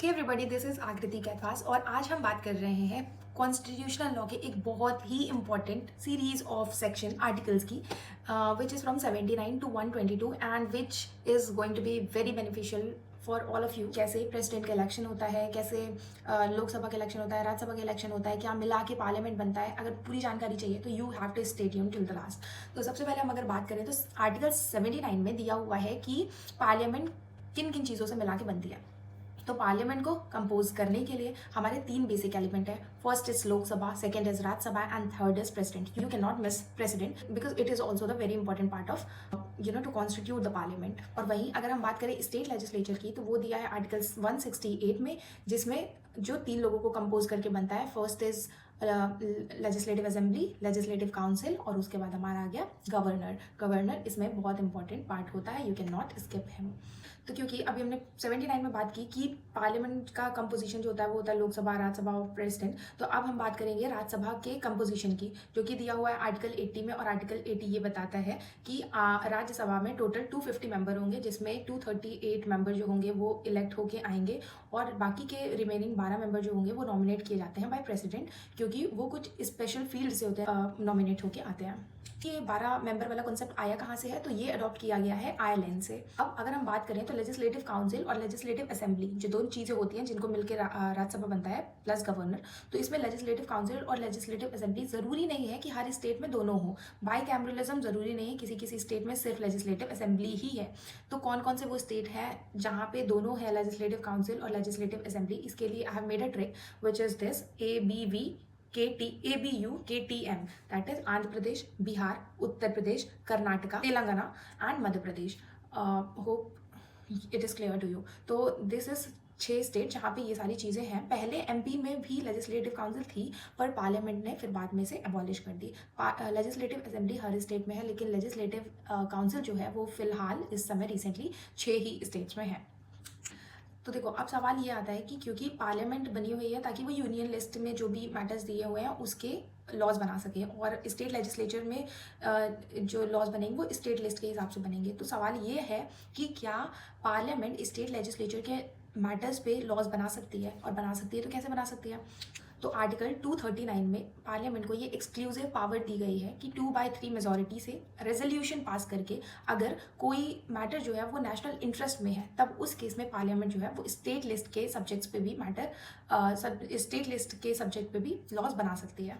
Hey everybody, this is आकृति कैथवास और आज हम बात कर रहे हैं कॉन्स्टिट्यूशनल लॉ के एक बहुत ही important series of section articles की which is from 79 to 122 and which is going to be very beneficial for all of you. कैसे प्रेसिडेंट का इलेक्शन होता है, कैसे लोकसभा का इलेक्शन होता है, राज्यसभा का इलेक्शन होता है, क्या मिला के पार्लियामेंट बनता है। अगर पूरी जानकारी चाहिए तो you have to stay tuned till the last. तो सबसे पहले हम अगर बात करें तो आर्टिकल 79 में दिया हुआ है कि पार्लियामेंट किन किन चीज़ों से मिला के बनती है। तो पार्लियामेंट को कंपोज करने के लिए हमारे तीन बेसिक एलिमेंट है। First is Lok Sabha, second is Rajya Sabha and third is president. You can not miss president because it is also the very important part of to constitute the parliament. और वहीं अगर हम बात करें स्टेट लेजिस्लेचर की तो वो दिया है आर्टिकल 168 में, जिसमें जो तीन लोगों को कंपोज करके बनता है। First is legislative assembly, legislative council और उसके बाद हमारा आ गया गवर्नर। गवर्नर इसमें बहुत इंपॉर्टेंट पार्ट होता है, you can not skip him. तो क्योंकि अभी हमने 79 में बात की कि पार्लियामेंट का कंपोजिशन जो होता है वो होता है लोकसभा, राज्यसभा और प्रेसिडेंट। तो अब हम बात करेंगे राज्यसभा के कंपोजिशन की, जो कि दिया हुआ है आर्टिकल 80 में। और आर्टिकल 80 ये बताता है कि राज्यसभा में टोटल 250 मेंबर होंगे, जिसमें 238 मेंबर जो होंगे वो इलेक्ट होके आएंगे और बाकी के रिमेनिंग 12 मेंबर जो होंगे वो नॉमिनेट किए जाते हैं बाय प्रेसिडेंट, क्योंकि वो कुछ स्पेशल फील्ड से होते हैं, नॉमिनेट होके आते हैं। ये 12 मेंबर वाला कॉन्सेप्ट आया कहाँ से है? तो ये अडॉप्ट किया गया है आयरलैंड से। अब अगर हम बात करें तो लेजिस्लेटिव काउंसिल और लेजिस्लेटिव असेंबली जो दोनों चीज़ें होती हैं जिनको मिलकर राज्यसभा बनता है प्लस गवर्नर। तो इसमें लेजिस्लेटिव काउंसिल और लेजिस्लेटिव असेंबली जरूरी नहीं है कि हर स्टेट में दोनों हो। बाई कैमरलिज्म जरूरी नहीं है, किसी किसी स्टेट में सिर्फ लेजिस्लेटिव असेंबली ही है। तो कौन कौन से वो स्टेट है जहाँ पे दोनों है, लेजिस्लेटिव काउंसिल और लेजिस्लेटिव असेंबली? इसके लिए I have made a trick which is this ABU KTM, that is Andhra Pradesh, Bihar, Uttar Pradesh, Karnataka, Telangana and Madhya Pradesh. Hope it is clear to you. तो दिस इज 6 स्टेट जहाँ पे ये सारी चीज़ें हैं। पहले एमपी में भी लेजिस्लेटिव काउंसिल थी, पर पार्लियामेंट ने फिर बाद में से एबॉलिश कर दी। लेजिस्लेटिव असेंबली हर स्टेट में है, लेकिन लेजिस्लेटिव काउंसिल जो है वो फिलहाल इस समय रिसेंटली 6 ही स्टेट्स में है। तो देखो, अब सवाल ये आता है कि क्योंकि पार्लियामेंट बनी हुई है ताकि वो यूनियन लिस्ट में जो भी मैटर्स दिए हुए हैं उसके लॉज बना सके, और स्टेट लेजिस्लेचर में जो लॉज बनेंगे वो स्टेट लिस्ट के हिसाब से बनेंगे। तो सवाल ये है कि क्या पार्लियामेंट स्टेट लेजिस्लेचर के मैटर्स पे लॉज बना सकती है, और बना सकती है तो कैसे बना सकती है? तो आर्टिकल 239 में पार्लियामेंट को ये एक्सक्लूसिव पावर दी गई है कि 2/3 मेजॉरिटी से रेजोल्यूशन पास करके अगर कोई मैटर जो है वो नेशनल इंटरेस्ट में है, तब उस केस में पार्लियामेंट जो है वो स्टेट लिस्ट के सब्जेक्ट्स पे भी स्टेट लिस्ट के सब्जेक्ट पे भी लॉज बना सकती है।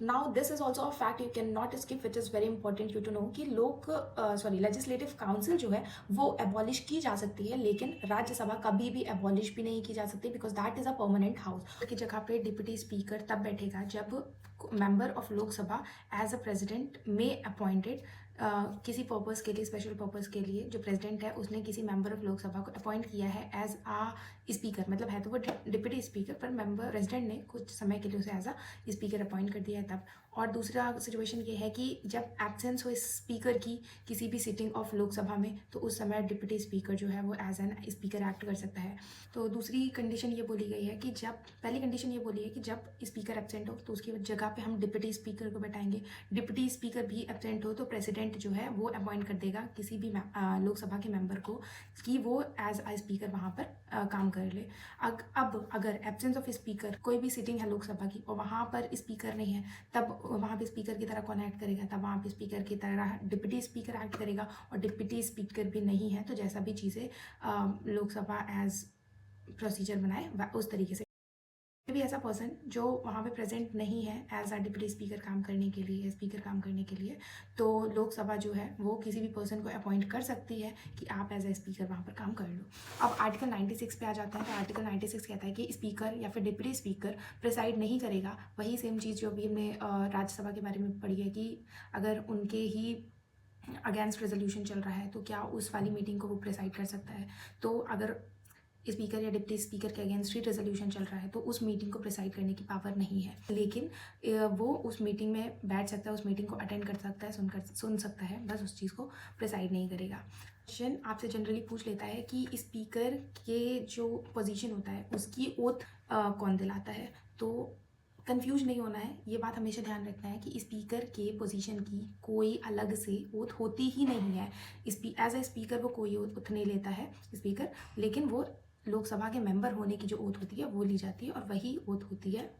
Now this is also a fact you can not skip, it is very important you to know कि लेजिस्लेटिव काउंसिल जो है वो एबॉलिश की जा सकती है, लेकिन राज्यसभा कभी भी एबॉलिश भी नहीं की जा सकती, because that is a permanent house. की जगह पे डिप्टी स्पीकर तब बैठेगा जब member of Lok Sabha as a president में अपॉइंटेड किसी पर्पज़ के लिए, स्पेशल पर्पज़ के लिए जो प्रेसिडेंट है उसने किसी मेंबर ऑफ लोकसभा को अपॉइंट किया है एज आ स्पीकर, मतलब है तो वो डिप्टी स्पीकर, पर मेंबर प्रेसिडेंट ने कुछ समय के लिए उसे एज अ स्पीकर अपॉइंट कर दिया है तब। और दूसरा सिचुएशन ये है कि जब एब्सेंस हो स्पीकर की किसी भी सिटिंग ऑफ लोकसभा में, तो उस समय डिप्टी स्पीकर जो है वो एज एन स्पीकर एक्ट कर सकता है। तो दूसरी कंडीशन ये बोली गई है कि जब, पहली कंडीशन ये बोली है कि जब स्पीकर एब्सेंट हो तो उसकी जगह पे हम डिप्टी स्पीकर को बैठाएंगे। डिप्टी स्पीकर भी एब्सेंट हो तो प्रेसिडेंट जो है वो अपॉइंट कर देगा किसी भी लोकसभा के मेंबर को कि वो एज अ स्पीकर वहाँ पर काम कर ले। अब अगर एब्सेंस ऑफ स्पीकर, कोई भी सिटिंग है लोकसभा की और वहाँ पर स्पीकर नहीं है, तब वहाँ पे स्पीकर की तरह कौन एक्ट करेगा? तब वहाँ पे स्पीकर की तरह डिप्टी स्पीकर एक्ट करेगा। और डिप्टी स्पीकर भी नहीं है तो जैसा भी चीज़ें लोकसभा एज प्रोसीजर बनाए उस तरीके से भी ऐसा पर्सन जो वहाँ पे प्रेजेंट नहीं है एज अ डिप्टी स्पीकर काम करने के लिए, स्पीकर काम करने के लिए, तो लोकसभा जो है वो किसी भी पर्सन को अपॉइंट कर सकती है कि आप एज अ स्पीकर वहाँ पर काम कर लो। अब आर्टिकल 96 पे आ जाता है। तो आर्टिकल 96 कहता है कि स्पीकर या फिर डिप्टी स्पीकर प्रिसाइड नहीं करेगा। वही सेम चीज़ जो भी हमने राज्यसभा के बारे में पढ़ी है कि अगर उनके ही अगेंस्ट रेजोल्यूशन चल रहा है तो क्या उस वाली मीटिंग को वो प्रिसाइड कर सकता है। तो अगर स्पीकर या डिप्टी स्पीकर के अगेंस्ट ही रेजोल्यूशन चल रहा है तो उस मीटिंग को प्रिसाइड करने की पावर नहीं है, लेकिन वो उस मीटिंग में बैठ सकता है, उस मीटिंग को अटेंड कर सकता है, सुन सकता है, बस उस चीज़ को प्रिसाइड नहीं करेगा। क्वेश्चन आपसे जनरली पूछ लेता है कि स्पीकर के जो पोजीशन होता है उसकी ओथ कौन दिलाता है। तो कंफ्यूज नहीं होना है, ये बात हमेशा ध्यान रखना है कि स्पीकर के पोजीशन की कोई अलग से ओथ होती ही नहीं है। एज ए स्पीकर वो कोई ओथ नहीं लेता है स्पीकर, लेकिन वो लोकसभा के मेंबर होने की जो ओथ होती है वो ली जाती है और वही ओथ होती है।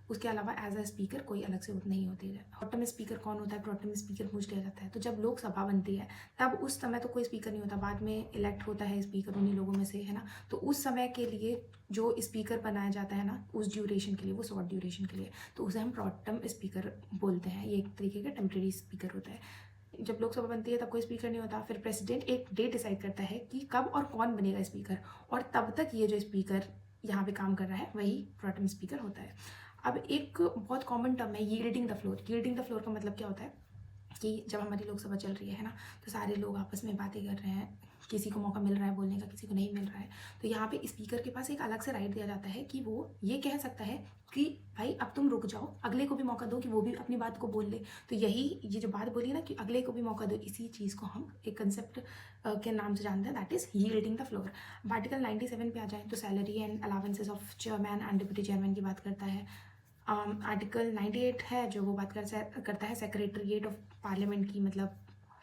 उसके अलावा एज अ स्पीकर कोई अलग से ओथ नहीं होती है। प्रोटेम स्पीकर कौन होता है? प्रोटेम स्पीकर पूछ लिया जाता है। तो जब लोकसभा बनती है तब उस समय तो कोई स्पीकर नहीं होता, बाद में इलेक्ट होता है स्पीकर उन्हीं लोगों में से, है ना। तो उस समय के लिए जो स्पीकर बनाया जाता है ना, उस ड्यूरेशन के लिए, वो शॉर्ट ड्यूरेशन के लिए, तो उसे हम प्रोटेम स्पीकर बोलते हैं। ये एक तरीके का टेम्प्रेरी स्पीकर होता है। जब लोकसभा बनती है तब कोई स्पीकर नहीं होता। फिर प्रेसिडेंट एक डेट डिसाइड करता है कि कब और कौन बनेगा स्पीकर, और तब तक ये जो स्पीकर यहाँ पे काम कर रहा है वही प्रोटेम स्पीकर होता है। अब एक बहुत कॉमन टर्म है yielding the floor. Yielding the floor का मतलब क्या होता है कि जब हमारी लोकसभा चल रही है ना, तो सारे लोग आपस में बातें कर रहे हैं, किसी को मौका मिल रहा है बोलने का, किसी को नहीं मिल रहा है, तो यहाँ पे स्पीकर के पास एक अलग से राइट दिया जाता है कि वो ये कह सकता है कि भाई अब तुम रुक जाओ, अगले को भी मौका दो कि वो भी अपनी बात को बोल ले। तो यही ये जो बात बोली ना कि अगले को भी मौका दो, इसी चीज़ को हम एक कंसेप्ट के नाम से जानते हैं, that is yielding the floor. Article 97 पे आ जाए तो salary and allowances of chairman and deputy chairman की बात करता है। आर्टिकल 98 है जो वो बात करता है सेक्रेटरीट ऑफ पार्लियामेंट की, मतलब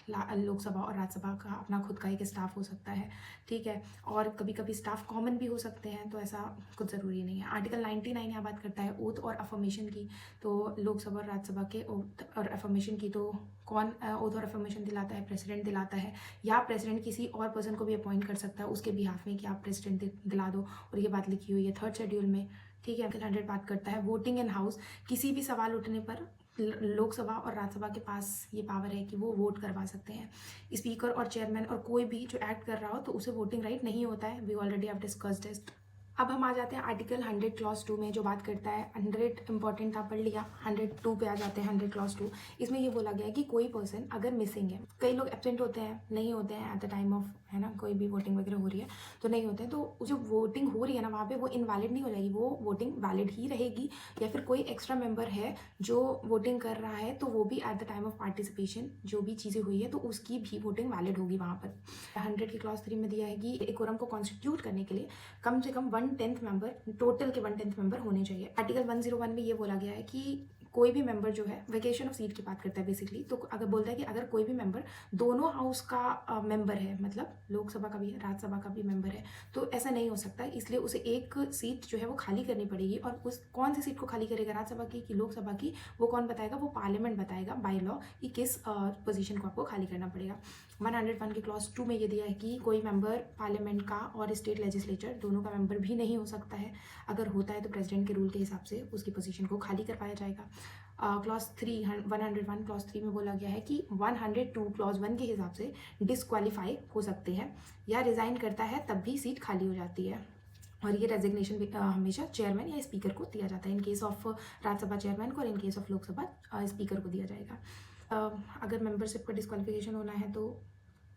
लोकसभा और राज्यसभा का अपना खुद का एक स्टाफ हो सकता है, ठीक है। और कभी कभी स्टाफ कॉमन भी हो सकते हैं, तो ऐसा कुछ ज़रूरी नहीं है। आर्टिकल 99 यहाँ बात करता है ओथ और अफर्मेशन की। तो लोकसभा और राज्यसभा के ओथ और अफर्मेशन की तो कौन ओथ और अफर्मेशन दिलाता है? प्रेसिडेंट दिलाता है, या प्रेसिडेंट किसी और पर्सन को भी अपॉइंट कर सकता है उसके बिहाफ में कि आप प्रेसिडेंट दिला दो, और ये बात लिखी हुई है 3rd शेड्यूल में, ठीक है। आर्टिकल 100 बात करता है वोटिंग इन हाउस। किसी भी सवाल उठने पर लोकसभा और राज्यसभा के पास ये पावर है कि वो वोट करवा सकते हैं। स्पीकर और चेयरमैन और कोई भी जो एक्ट कर रहा हो तो उसे वोटिंग राइट नहीं होता है। We already have discussed it. अब हम आ जाते हैं आर्टिकल 100 क्लॉज 2 में, जो बात करता है 100 इंपॉर्टेंट था, पढ़ लिया। 102 पे आ जाते हैं 100 क्लॉज 2। इसमें ये बोला गया है कि कोई पर्सन अगर मिसिंग है, कई लोग एब्सेंट होते हैं, नहीं होते हैं एट द टाइम ऑफ, है ना, कोई भी वोटिंग वगैरह हो रही है तो नहीं होते हैं, तो जो वोटिंग हो रही है ना वहाँ पे वो इनवैलिड नहीं हो जाएगी, वो वोटिंग वैलिड ही रहेगी। या फिर कोई एक्स्ट्रा मेंबर है जो वोटिंग कर रहा है तो वो भी at the time of participation जो भी चीज़ें हुई है तो उसकी भी वोटिंग वैलिड होगी वहाँ पर। 100 की क्लॉज 3 में दिया है कि एक कोरम को कॉन्स्टिट्यूट करने के लिए कम से कम 1/10 मेंबर, टोटल के 1/10 मेंबर होने चाहिए। आर्टिकल 101 में ये बोला गया है कि कोई भी मेंबर जो है वेकेशन ऑफ सीट की बात करता है बेसिकली, तो अगर बोलता है कि अगर कोई भी मेंबर दोनों हाउस का मेंबर है, मतलब लोकसभा का भी राज्यसभा का भी मेंबर है, तो ऐसा नहीं हो सकता, इसलिए उसे एक सीट जो है वो खाली करनी पड़ेगी। और उस कौन सी सीट को खाली करेगा, राज्यसभा की कि लोकसभा की, वो कौन बताएगा? वो पार्लियामेंट बताएगा बाय लॉ कि किस पोजीशन को आपको खाली करना पड़ेगा। 101 के क्लॉज 2 में ये दिया है कि कोई मेंबर पार्लियामेंट का और स्टेट लेजिस्लेचर दोनों का मेंबर भी नहीं हो सकता है। अगर होता है तो प्रेसिडेंट के रूल के हिसाब से उसकी पोजीशन को खाली करवाया जाएगा। क्लॉज 3 101 क्लॉज 3 में बोला गया है कि 102 क्लॉज 1 के हिसाब से डिस्क्वालीफाई हो सकते हैं या रिजाइन करता है तब भी सीट खाली हो जाती है। और ये रेजिग्नेशन हमेशा चेयरमैन या स्पीकर को दिया जाता है। In case of Rajya Sabha chairman को और in case of Lok Sabha speaker को दिया जाएगा। अगर मेंबरशिप का डिस्क्वालिफिकेशन होना है तो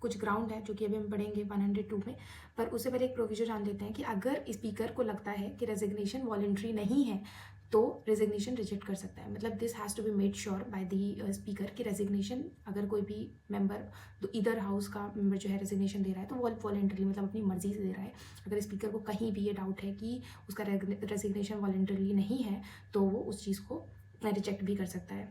कुछ ग्राउंड है जो कि अभी हम पढ़ेंगे 102 में, पर उससे पहले एक प्रोविजन जान लेते हैं कि अगर स्पीकर को लगता है कि रेजिग्नेशन वॉलंटरी नहीं है तो रेजिग्नेशन रिजेक्ट कर सकता है। मतलब this has to be made sure by the speaker कि रेजिग्नेशन, अगर कोई भी मेंबर तो इधर हाउस का मेंबर जो है रेजिग्नेशन दे रहा है तो वो वॉलंटरली, मतलब अपनी मर्जी से दे रहा है। अगर स्पीकर को कहीं भी ये डाउट है कि उसका रेजिग्नेशन वॉलंटरली नहीं है तो वो उस चीज़ को रिजेक्ट भी कर सकता है।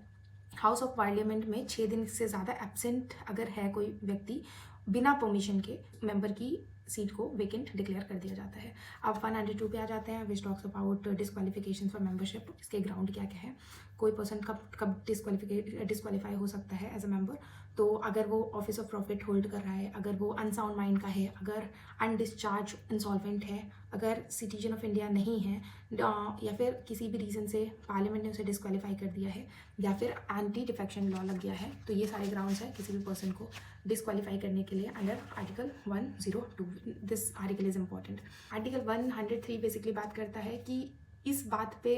हाउस ऑफ पार्लियामेंट में 6 दिन से ज़्यादा एब्सेंट अगर है कोई व्यक्ति, बिना परमिशन के मेंबर की सीट को वेकेंट डिक्लेयर कर दिया जाता है। अब 102 पे आ जाते हैं, विच talks about disqualification for membership. इसके ग्राउंड क्या क्या है, कोई पर्सन कब डिस्क्वालीफाई हो सकता है एज अ मेंबर, तो अगर वो ऑफिस ऑफ प्रॉफिट होल्ड कर रहा है, अगर वो अनसाउंड माइंड का है, अगर अनडिस्चार्ज इंसॉल्वेंट है, अगर सिटीजन ऑफ इंडिया नहीं है, या फिर किसी भी रीज़न से पार्लियामेंट ने उसे डिस्क्वालीफाई कर दिया है, या फिर एंटी डिफेक्शन लॉ लग गया है, तो ये सारे ग्राउंड्स हैं किसी भी पर्सन को डिस्क्वालीफाई करने के लिए under article 102। This article is important. Article 103 basically बात करता है कि इस बात पे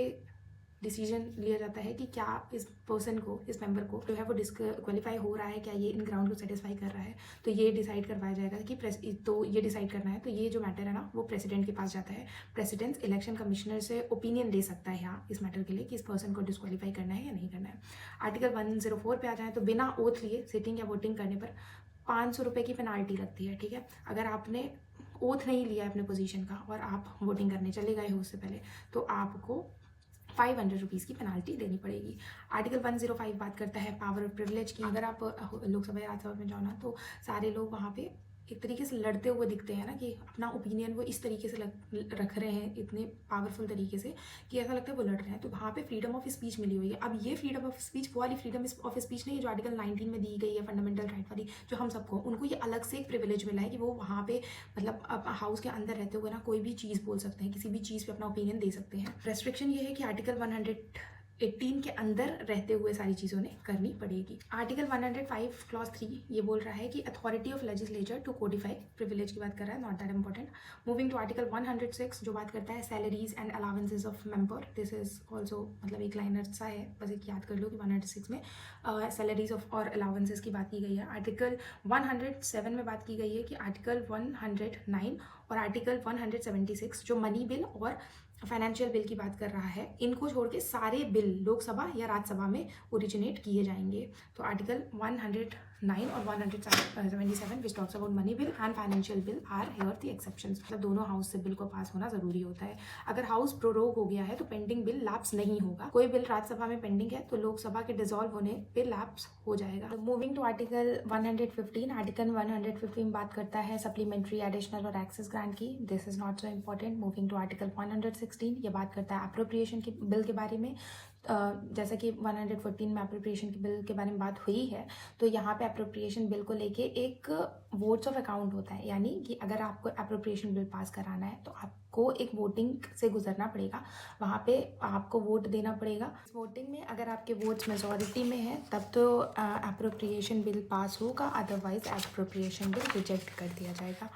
डिसीजन लिया जाता है कि क्या इस पर्सन को, इस मेंबर को जो है वो डिस्क्वालीफाई हो रहा है, क्या ये इन ग्राउंड को सेटिस्फाई कर रहा है, तो ये डिसाइड करवाया जाएगा कि तो ये डिसाइड करना है, तो ये जो मैटर है ना वो प्रेसिडेंट के पास जाता है। प्रेसिडेंट इलेक्शन कमिश्नर से ओपिनियन ले सकता है यहाँ इस मैटर के लिए कि इस पर्सन को डिस्क्वालीफाई करना है या नहीं करना है। आर्टिकल 104 पे आ जाए तो बिना ओथ लिए सिटिंग या वोटिंग करने पर 500 रुपये की पेनाल्टी लगती है, ठीक है। अगर आपने ओथ नहीं लिया अपने पोजीशन का और आप वोटिंग करने चले गए हो उससे पहले, तो आपको 500 रुपीज़ की पेनाल्टी देनी पड़ेगी। आर्टिकल 105 बात करता है पावर ऑफ प्रिविलेज की। अगर आप लोकसभा या राज्यसभा में जाओ ना तो सारे लोग वहाँ पे एक तरीके से लड़ते हुए दिखते हैं ना, कि अपना ओपिनियन वो इस तरीके से रख रहे हैं, इतने पावरफुल तरीके से कि ऐसा लगता है वो लड़ रहे हैं। तो वहाँ पे फ्रीडम ऑफ स्पीच मिली हुई है। अब ये फ्रीडम ऑफ स्पीच वो वाली फ्रीडम ऑफ स्पीच नहीं है जो आर्टिकल 19 में दी गई है, फंडामेंटल राइट वाली, जो हम सबको, उनको ये अलग से एक प्रिविलेज मिला है कि वो वहाँ पे मतलब हाउस के अंदर रहते हुए ना कोई भी चीज़ बोल सकते हैं, किसी भी चीज़ पे अपना ओपिनियन दे सकते हैं। रेस्ट्रिक्शन ये है कि आर्टिकल 118 के अंदर रहते हुए सारी चीज़ों ने करनी पड़ेगी। आर्टिकल 105 क्लॉज 3 ये बोल रहा है कि authority of legislature to codify, privilege की बात कर रहा है, not that important. Moving to article 106 जो बात करता है salaries and allowances of member. This is also मतलब एक लाइनर सा है, बस एक याद कर लो कि 106 में सैलरीज ऑफ और अलावेंसेज की बात की गई है। आर्टिकल 107 में बात की गई है कि आर्टिकल 109 और आर्टिकल 176 जो मनी बिल और फाइनेंशियल बिल की बात कर रहा है, इनको छोड़ के सारे बिल लोकसभा या राज्यसभा में ओरिजिनेट किए जाएंगे। तो आर्टिकल 109 और 177 which talks about money bill and financial bill are here the exceptions. मतलब दोनों हाउस से बिल को पास होना जरूरी होता है। अगर हाउस प्रोरोग हो गया है तो पेंडिंग बिल लैप्स नहीं होगा। कोई बिल राज्यसभा में पेंडिंग है तो लोकसभा के डिसॉल्व होने पे लैप्स हो जाएगा। मूविंग टू आर्टिकल 115, आर्टिकल 115 बात करता है सप्लीमेंट्री, एडिशनल और एक्सेस ग्रांट की। This is not so important. Moving to article 116 ये बात करता है अप्रोप्रिएशन की बिल के बारे में। जैसा कि 114 में अप्रोप्रिएशन की बिल के बारे में बात हुई है, तो यहाँ पे अप्रोप्रिएशन बिल को लेके एक वोट्स ऑफ अकाउंट होता है, यानी कि अगर आपको अप्रोप्रिएशन बिल पास कराना है तो आपको एक वोटिंग से गुजरना पड़ेगा, वहाँ पे आपको वोट देना पड़ेगा। इस वोटिंग में अगर आपके वोट्स मेजॉरिटी में है तब तो अप्रोप्रिएशन बिल पास होगा, अदरवाइज अप्रोप्रिएशन बिल रिजेक्ट कर दिया जाएगा।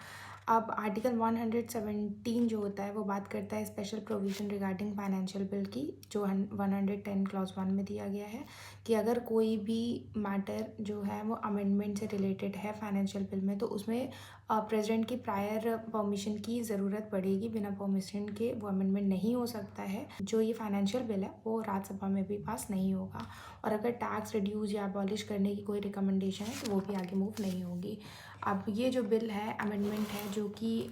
अब आर्टिकल 117 जो होता है वो बात करता है special provision regarding financial bill की, जो 110 क्लॉज 1 में दिया गया है कि अगर कोई भी मैटर जो है वो अमेंडमेंट से रिलेटेड है फाइनेंशियल बिल में, तो उसमें प्रेसिडेंट की प्रायर परमिशन की ज़रूरत पड़ेगी। बिना परमिशन के वो अमेंडमेंट नहीं हो सकता है। जो ये फाइनेंशियल बिल है वो राज्यसभा में भी पास नहीं होगा। और अगर टैक्स रिड्यूस या अबॉलिश करने की कोई रिकमेंडेशन है तो वो भी आगे मूव नहीं होगी। अब ये जो बिल है अमेंडमेंट है जो कि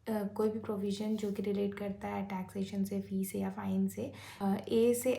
कोई भी प्रोविज़न जो कि रिलेट करता है टैक्सेशन से, फी से या फाइन से, ए से